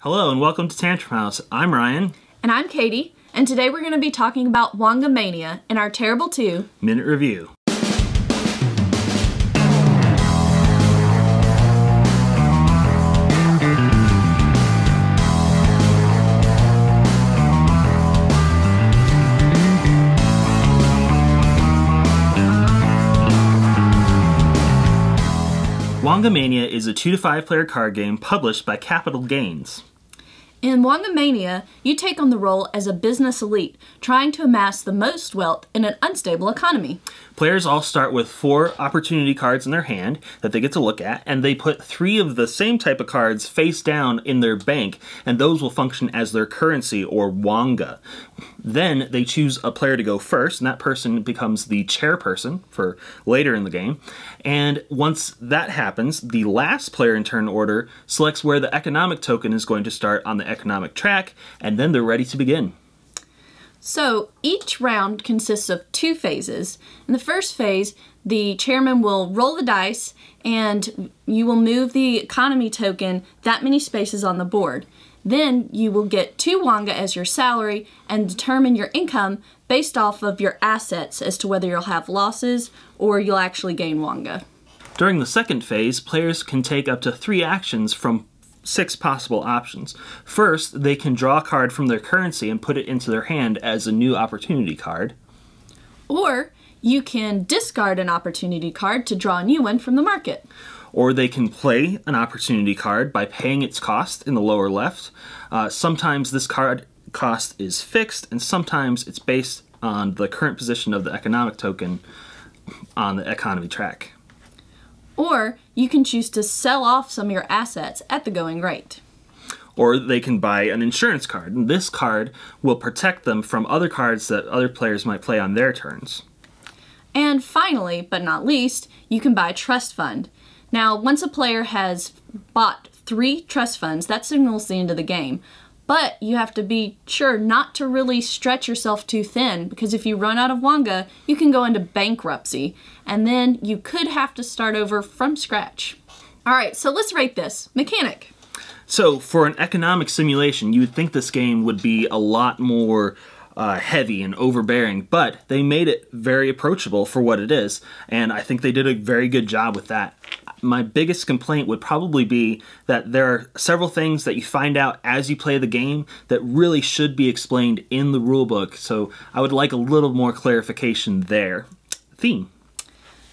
Hello and welcome to Tantrum House. I'm Ryan. And I'm Katie, and today we're going to be talking about WongaMania in our Terrible 2 Minute Review. WongaMania is a 2 to 5 player card game published by Capital Games. In WongaMania, you take on the role as a business elite, trying to amass the most wealth in an unstable economy. Players all start with 4 opportunity cards in their hand that they get to look at, and they put 3 of the same type of cards face down in their bank, and those will function as their currency, or Wonga. Then they choose a player to go first, and that person becomes the chairperson for later in the game. And once that happens, the last player in turn order selects where the economic token is going to start on the economic track, and then they're ready to begin. So each round consists of 2 phases. In the first phase, the chairman will roll the dice and you will move the economy token that many spaces on the board. Then you will get 2 Wonga as your salary and determine your income based off of your assets as to whether you'll have losses or you'll actually gain Wonga. During the second phase, players can take up to 3 actions from 6 possible options. First, they can draw a card from their currency and put it into their hand as a new opportunity card. Or you can discard an opportunity card to draw a new one from the market. Or they can play an opportunity card by paying its cost in the lower left. Sometimes this card cost is fixed, and sometimes it's based on the current position of the economic token on the economy track. Or you can choose to sell off some of your assets at the going rate. Or they can buy an insurance card, and this card will protect them from other cards that other players might play on their turns. And finally, but not least, you can buy a trust fund. Now, once a player has bought 3 trust funds, that signals the end of the game. But you have to be sure not to really stretch yourself too thin, because if you run out of Wonga, you can go into bankruptcy, and then you could have to start over from scratch. Alright, so let's rate this. Mechanic. So, for an economic simulation, you would think this game would be a lot more heavy and overbearing, but they made it very approachable for what it is, and I think they did a very good job with that. My biggest complaint would probably be that there are several things that you find out as you play the game that really should be explained in the rulebook, so I would like a little more clarification there. Theme.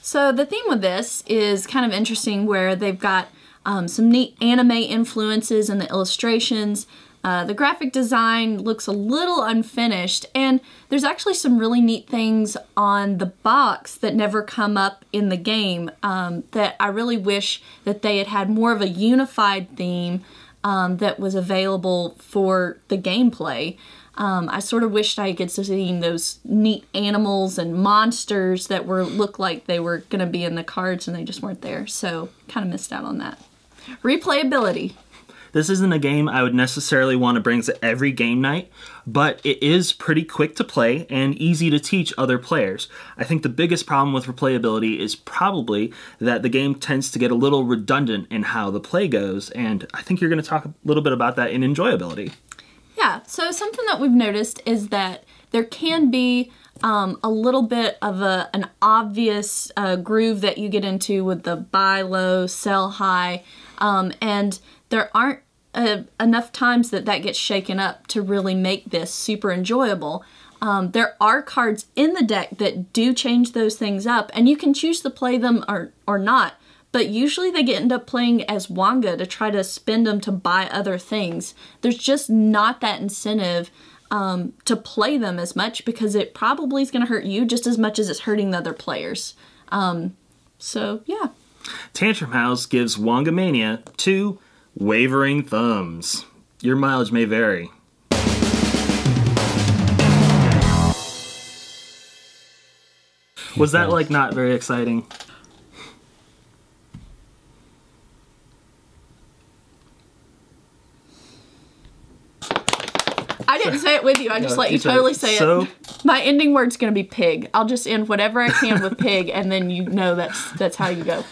So the theme with this is kind of interesting, where they've got some neat anime influences in the illustrations. The graphic design looks a little unfinished, and there's actually some really neat things on the box that never come up in the game that I really wish that they had had more of a unified theme that was available for the gameplay. I sort of wished I could see those neat animals and monsters that looked like they were going to be in the cards and they just weren't there, so kind of missed out on that. Replayability. This isn't a game I would necessarily want to bring to every game night, but it is pretty quick to play and easy to teach other players. I think the biggest problem with replayability is probably that the game tends to get a little redundant in how the play goes, and I think you're going to talk a little bit about that in enjoyability. Yeah, so something that we've noticed is that there can be a little bit of an obvious groove that you get into with the buy low, sell high, and there aren't enough times that gets shaken up to really make this super enjoyable. There are cards in the deck that do change those things up, and you can choose to play them or not, but usually they end up playing as Wonga to try to spend them to buy other things. There's just not that incentive to play them as much, because it probably is going to hurt you just as much as it's hurting the other players. So, yeah. Tantrum House gives WongaMania 2 wavering thumbs. Your mileage may vary. Was that like not very exciting? I didn't say it with you. I just let you totally say it. My ending word's going to be pig. I'll just end whatever I can with pig, and then you know that's how you go.